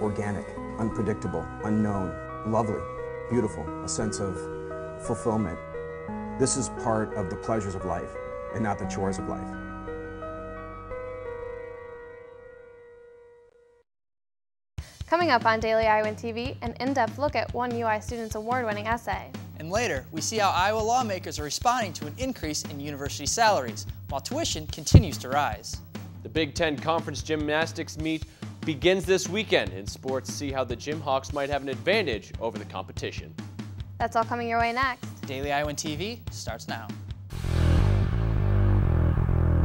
organic, unpredictable, unknown, lovely, beautiful, a sense of fulfillment. This is part of the pleasures of life and not the chores of life. Coming up on Daily Iowan TV, an in-depth look at one UI student's award-winning essay. And later, we see how Iowa lawmakers are responding to an increase in university salaries, while tuition continues to rise. The Big Ten Conference Gymnastics meet begins this weekend. In sports, see how the Gym Hawks might have an advantage over the competition. That's all coming your way next. Daily Iowan TV starts now.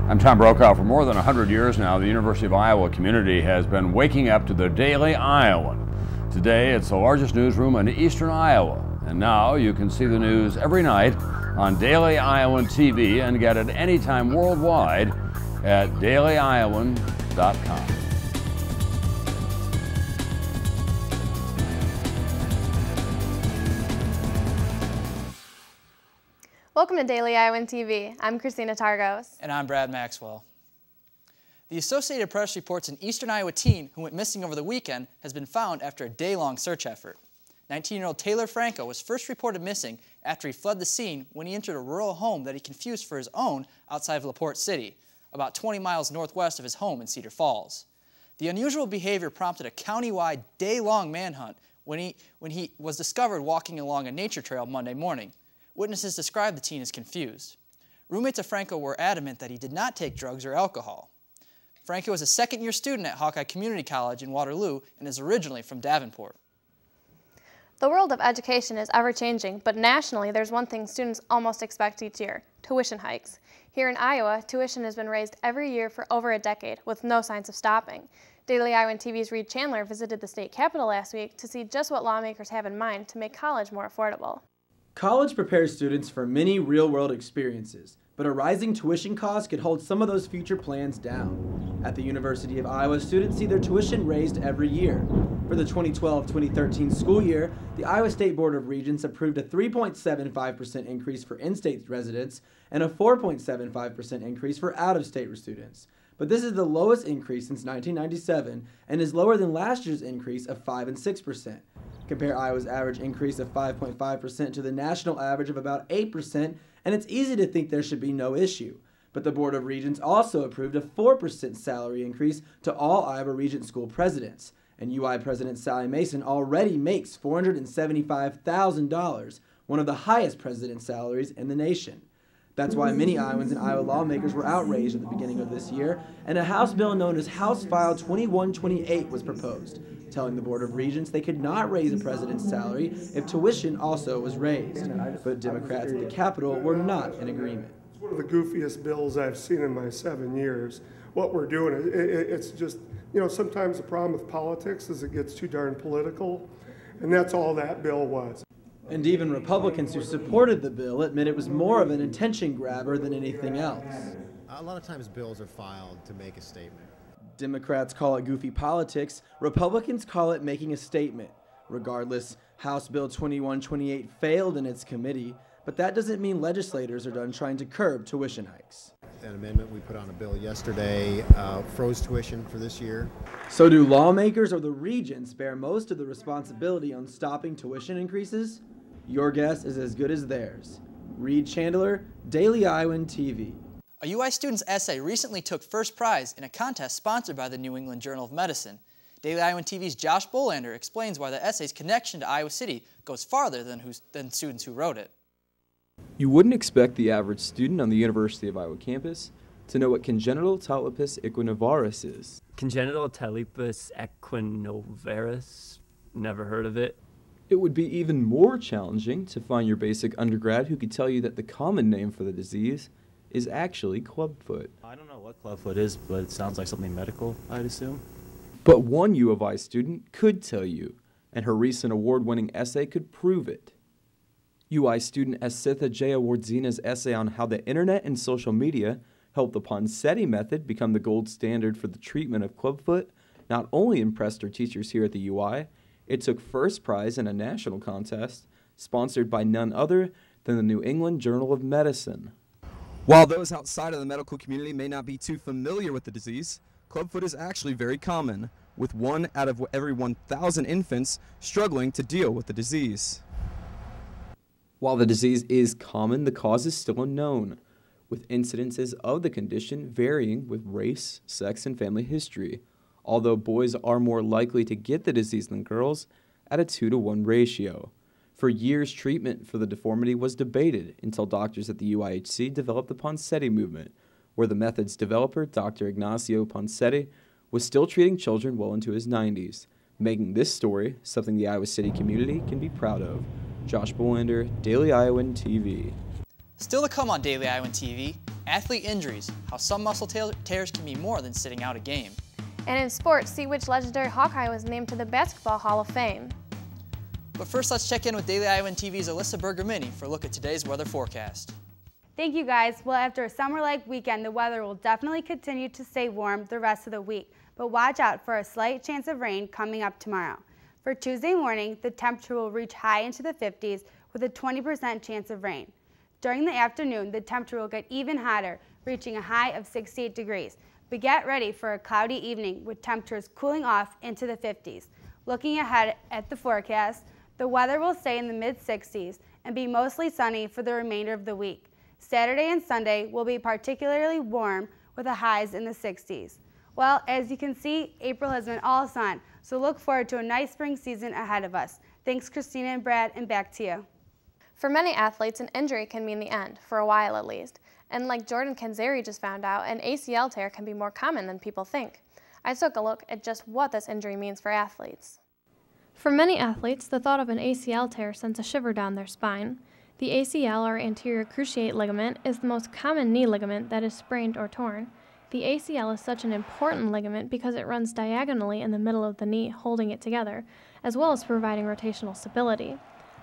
I'm Tom Brokaw. For more than 100 years now, the University of Iowa community has been waking up to the Daily Iowan. Today, it's the largest newsroom in eastern Iowa. And now you can see the news every night on Daily Iowan TV and get it anytime worldwide at dailyiowan.com. Welcome to Daily Iowan TV. I'm Christina Targos. And I'm Brad Maxwell. The Associated Press reports an eastern Iowa teen who went missing over the weekend has been found after a day-long search effort. 19-year-old Taylor Franco was first reported missing after he fled the scene when he entered a rural home that he confused for his own outside of LaPorte City, about 20 miles northwest of his home in Cedar Falls. The unusual behavior prompted a county-wide day-long manhunt when he was discovered walking along a nature trail Monday morning. Witnesses described the teen as confused. Roommates of Franco were adamant that he did not take drugs or alcohol. Franco is a second-year student at Hawkeye Community College in Waterloo and is originally from Davenport. The world of education is ever-changing, but nationally there's one thing students almost expect each year: tuition hikes. Here in Iowa, tuition has been raised every year for over a decade, with no signs of stopping. Daily Iowan TV's Reed Chandler visited the state capitol last week to see just what lawmakers have in mind to make college more affordable. College prepares students for many real-world experiences, but a rising tuition cost could hold some of those future plans down. At the University of Iowa, students see their tuition raised every year. For the 2012-2013 school year, the Iowa State Board of Regents approved a 3.75% increase for in-state residents and a 4.75% increase for out-of-state students. But this is the lowest increase since 1997 and is lower than last year's increase of 5 and 6%. Compare Iowa's average increase of 5.5% to the national average of about 8%, and it's easy to think there should be no issue. But the Board of Regents also approved a 4% salary increase to all Iowa Regent School presidents. And UI President Sally Mason already makes $475,000, one of the highest president salaries in the nation. That's why many Iowans and Iowa lawmakers were outraged at the beginning of this year, and a House bill known as House File 2128 was proposed, telling the Board of Regents they could not raise a president's salary if tuition also was raised. But Democrats at the Capitol were not in agreement. It's one of the goofiest bills I've seen in my 7 years. What we're doing, it's just, sometimes the problem with politics is it gets too darn political, and that's all that bill was. And even Republicans who supported the bill admit it was more of an attention grabber than anything else. A lot of times bills are filed to make a statement. Democrats call it goofy politics. Republicans call it making a statement. Regardless, House Bill 2128 failed in its committee, but that doesn't mean legislators are done trying to curb tuition hikes. An amendment we put on a bill yesterday froze tuition for this year. So do lawmakers or the regents bear most of the responsibility on stopping tuition increases? Your guess is as good as theirs. Reed Chandler, Daily Iowan TV. A UI student's essay recently took first prize in a contest sponsored by the New England Journal of Medicine. Daily Iowan TV's Josh Bolander explains why the essay's connection to Iowa City goes farther than students who wrote it. You wouldn't expect the average student on the University of Iowa campus to know what congenital talipes equinovarus is. Congenital talipes equinovarus? Never heard of it. It would be even more challenging to find your basic undergrad who could tell you that the common name for the disease is actually clubfoot. I don't know what clubfoot is, but it sounds like something medical, I'd assume. But one U of I student could tell you, and her recent award-winning essay could prove it. UI student Asitha Jayawardzina's essay on how the internet and social media helped the Ponseti method become the gold standard for the treatment of clubfoot not only impressed her teachers here at the UI, it took first prize in a national contest sponsored by none other than the New England Journal of Medicine. While those outside of the medical community may not be too familiar with the disease, clubfoot is actually very common. with 1 out of every 1,000 infants struggling to deal with the disease. While the disease is common, the cause is still unknown, with incidences of the condition varying with race, sex, and family history, although boys are more likely to get the disease than girls at a 2-to-1 ratio. For years, treatment for the deformity was debated until doctors at the UIHC developed the Ponseti movement, where the method's developer, Dr. Ignacio Ponseti, was still treating children well into his 90s, making this story something the Iowa City community can be proud of. Josh Bolander, Daily Iowan TV. Still to come on Daily Iowan TV, athlete injuries, how some muscle tears can be more than sitting out a game. And in sports, see which legendary Hawkeye was named to the Basketball Hall of Fame. But first, let's check in with Daily Iowan TV's Alyssa Berger-Mini for a look at today's weather forecast. Thank you, guys. Well, after a summer-like weekend, the weather will definitely continue to stay warm the rest of the week, but watch out for a slight chance of rain coming up tomorrow. For Tuesday morning, the temperature will reach high into the 50s with a 20% chance of rain. During the afternoon, the temperature will get even hotter, reaching a high of 68 degrees. But get ready for a cloudy evening with temperatures cooling off into the 50s. Looking ahead at the forecast, the weather will stay in the mid-60s and be mostly sunny for the remainder of the week. Saturday and Sunday will be particularly warm with the highs in the 60s. Well, as you can see, April has been all sun, so look forward to a nice spring season ahead of us. Thanks, Christina and Brad, and back to you. For many athletes, an injury can mean the end, for a while at least. And like Jordan Kanzeri just found out, an ACL tear can be more common than people think. I took a look at just what this injury means for athletes. For many athletes, the thought of an ACL tear sends a shiver down their spine. The ACL, or anterior cruciate ligament, is the most common knee ligament that is sprained or torn. The ACL is such an important ligament because it runs diagonally in the middle of the knee, holding it together, as well as providing rotational stability.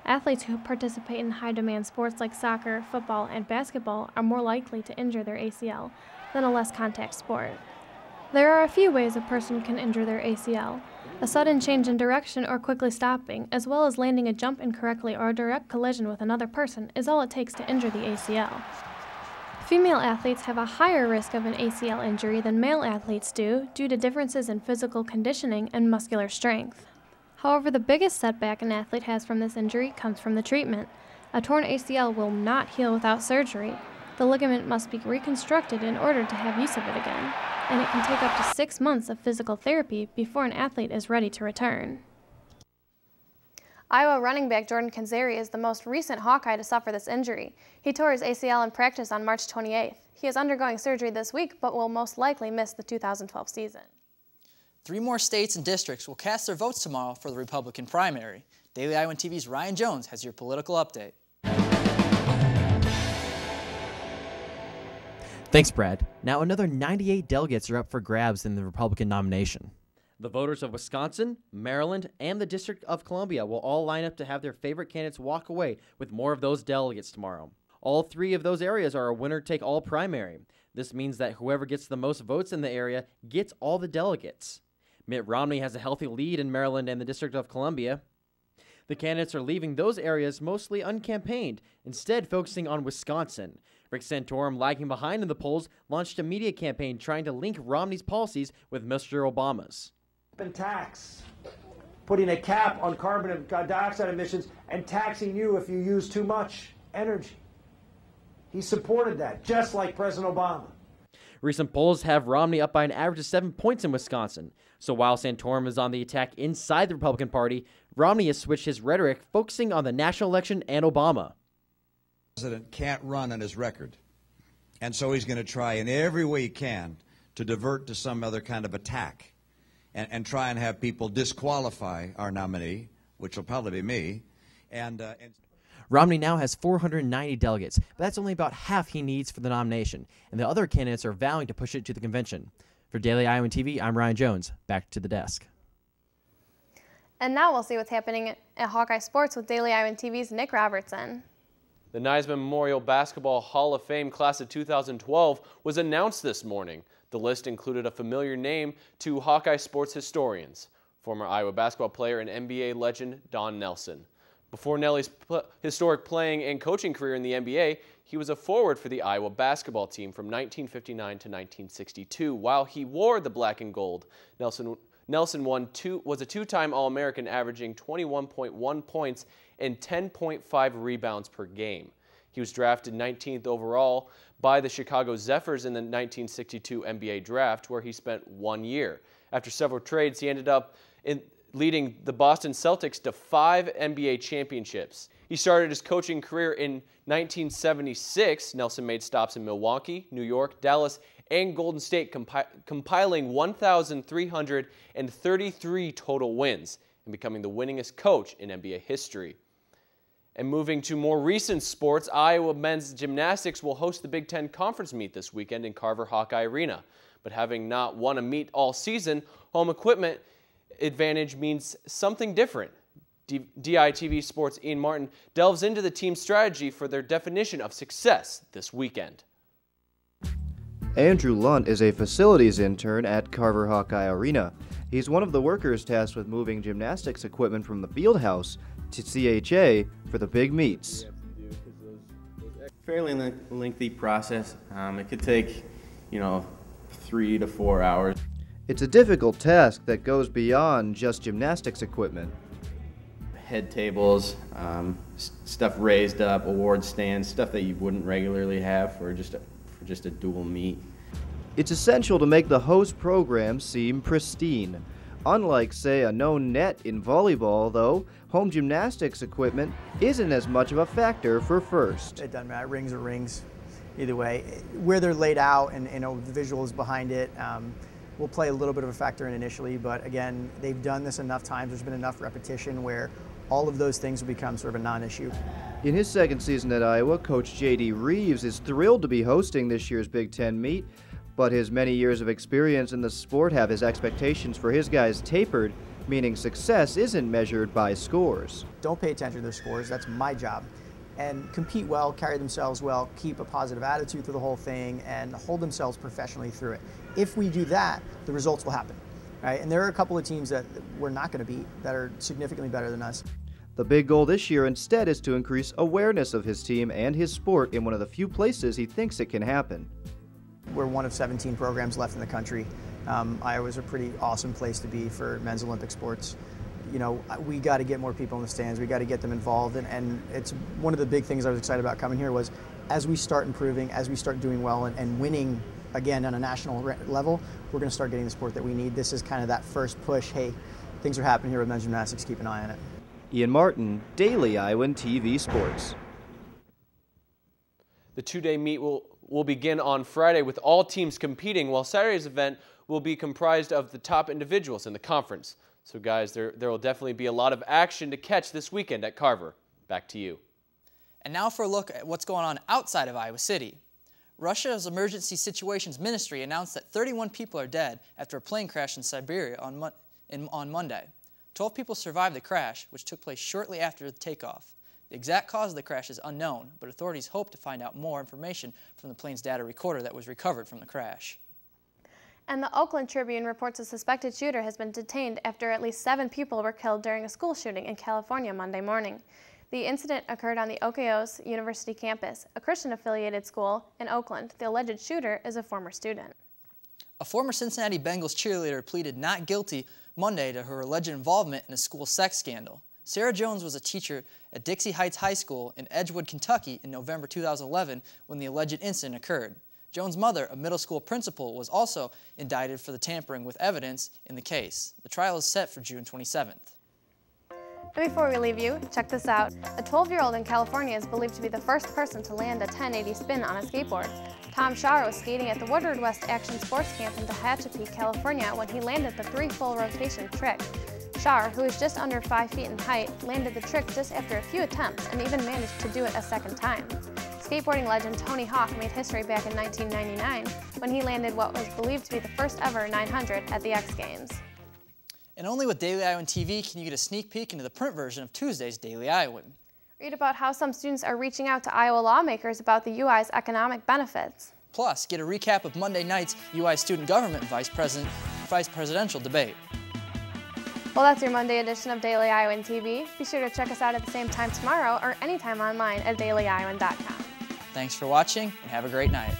Athletes who participate in high-demand sports like soccer, football, and basketball are more likely to injure their ACL than a less contact sport. There are a few ways a person can injure their ACL. A sudden change in direction or quickly stopping, as well as landing a jump incorrectly or a direct collision with another person, is all it takes to injure the ACL. Female athletes have a higher risk of an ACL injury than male athletes do due to differences in physical conditioning and muscular strength. However, the biggest setback an athlete has from this injury comes from the treatment. A torn ACL will not heal without surgery. The ligament must be reconstructed in order to have use of it again, and it can take up to 6 months of physical therapy before an athlete is ready to return. Iowa running back Jordan Kanzeri is the most recent Hawkeye to suffer this injury. He tore his ACL in practice on March 28th. He is undergoing surgery this week, but will most likely miss the 2012 season. 3 more states and districts will cast their votes tomorrow for the Republican primary. Daily Iowan TV's Ryan Jones has your political update. Thanks, Brad. Now another 98 delegates are up for grabs in the Republican nomination. The voters of Wisconsin, Maryland, and the District of Columbia will all line up to have their favorite candidates walk away with more of those delegates tomorrow. All 3 of those areas are a winner-take-all primary. This means that whoever gets the most votes in the area gets all the delegates. Mitt Romney has a healthy lead in Maryland and the District of Columbia. The candidates are leaving those areas mostly uncampaigned, instead focusing on Wisconsin. Rick Santorum, lagging behind in the polls, launched a media campaign trying to link Romney's policies with Mr. Obama's. Tax, putting a cap on carbon dioxide emissions and taxing you if you use too much energy. He supported that, just like President Obama. Recent polls have Romney up by an average of 7 points in Wisconsin. So while Santorum is on the attack inside the Republican Party, Romney has switched his rhetoric, focusing on the national election and Obama. The president can't run on his record, and so he's going to try in every way he can to divert to some other kind of attack and try and have people disqualify our nominee, which will probably be me. Romney now has 490 delegates, but that's only about half he needs for the nomination, and the other candidates are vowing to push it to the convention. For Daily Iowan TV, I'm Ryan Jones. Back to the desk. And now we'll see what's happening at Hawkeye Sports with Daily Iowan TV's Nick Robertson. The Neisman Memorial Basketball Hall of Fame class of 2012 was announced this morning. The list included a familiar name to Hawkeye sports historians, former Iowa basketball player and NBA legend Don Nelson. Before Nelly's historic playing and coaching career in the NBA, he was a forward for the Iowa basketball team from 1959 to 1962. While he wore the black and gold, Nelson Nelson was a two-time All-American, averaging 21.1 points and 10.5 rebounds per game. He was drafted 19th overall by the Chicago Zephyrs in the 1962 NBA draft, where he spent 1 year. After several trades, he ended up leading the Boston Celtics to 5 NBA championships. He started his coaching career in 1976. Nelson made stops in Milwaukee, New York, Dallas, and Golden State, compiling 1,333 total wins and becoming the winningest coach in NBA history. And moving to more recent sports, Iowa men's gymnastics will host the Big Ten Conference meet this weekend in Carver Hawkeye Arena. But having not won a meet all season, home equipment advantage means something different. DITV Sports' Ian Martin delves into the team's strategy for their definition of success this weekend. Andrew Lunt is a facilities intern at Carver Hawkeye Arena. He's one of the workers tasked with moving gymnastics equipment from the field house to CHA for the big meets. Fairly lengthy process. It could take, 3 to 4 hours. It's a difficult task that goes beyond just gymnastics equipment. Head tables, stuff raised up, award stands, stuff that you wouldn't regularly have for just a dual meet. It's essential to make the host program seem pristine. Unlike, say, a known net in volleyball, though, home gymnastics equipment isn't as much of a factor for First. It doesn't matter, rings are rings, either way. Where they're laid out and the visuals behind it will play a little bit of a factor in initially, but again, they've done this enough times, there's been enough repetition where all of those things will become sort of a non-issue. In his second season at Iowa, Coach J.D. Reeves is thrilled to be hosting this year's Big Ten meet, but his many years of experience in the sport have his expectations for his guys tapered, meaning success isn't measured by scores. Don't pay attention to their scores, that's my job. And compete well, carry themselves well, keep a positive attitude through the whole thing, and hold themselves professionally through it. If we do that, the results will happen. Right? And there are a couple of teams that we're not going to beat that are significantly better than us. The big goal this year instead is to increase awareness of his team and his sport in one of the few places he thinks it can happen. We're one of 17 programs left in the country. Iowa's a pretty awesome place to be for men's Olympic sports. We got to get more people in the stands. We got to get them involved. And it's one of the big things I was excited about coming here was as we start improving, as we start doing well and winning again on a national level, we're going to start getting the support that we need. This is kind of that first push. Hey, things are happening here with men's gymnastics. Keep an eye on it. Ian Martin, Daily Iowan TV Sports. The two-day meet will begin on Friday with all teams competing, while Saturday's event will be comprised of the top individuals in the conference. So guys, there will definitely be a lot of action to catch this weekend at Carver. Back to you. And now for a look at what's going on outside of Iowa City. Russia's Emergency Situations Ministry announced that 31 people are dead after a plane crashed in Siberia on Monday. 12 people survived the crash, which took place shortly after the takeoff. The exact cause of the crash is unknown, but authorities hope to find out more information from the plane's data recorder that was recovered from the crash. And the Oakland Tribune reports a suspected shooter has been detained after at least 7 people were killed during a school shooting in California Monday morning. The incident occurred on the Oikos University campus, a Christian-affiliated school in Oakland. The alleged shooter is a former student. A former Cincinnati Bengals cheerleader pleaded not guilty Monday to her alleged involvement in a school sex scandal. Sarah Jones was a teacher at Dixie Heights High School in Edgewood, Kentucky in November 2011 when the alleged incident occurred. Jones' mother, a middle school principal, was also indicted for the tampering with evidence in the case. The trial is set for June 27th. And before we leave you, check this out. A 12-year-old in California is believed to be the first person to land a 1080 spin on a skateboard. Tom Shaw was skating at the Woodward West Action Sports Camp in Tehachapi, California when he landed the 3 full rotation trick. Shaw, who is just under 5 feet in height, landed the trick just after a few attempts and even managed to do it a second time. Skateboarding legend Tony Hawk made history back in 1999 when he landed what was believed to be the first ever 900 at the X Games. And only with Daily Iowan TV can you get a sneak peek into the print version of Tuesday's Daily Iowan. Read about how some students are reaching out to Iowa lawmakers about the UI's economic benefits. Plus, get a recap of Monday night's UI student government vice presidential debate. Well, that's your Monday edition of Daily Iowan TV. Be sure to check us out at the same time tomorrow or anytime online at dailyiowan.com. Thanks for watching and have a great night.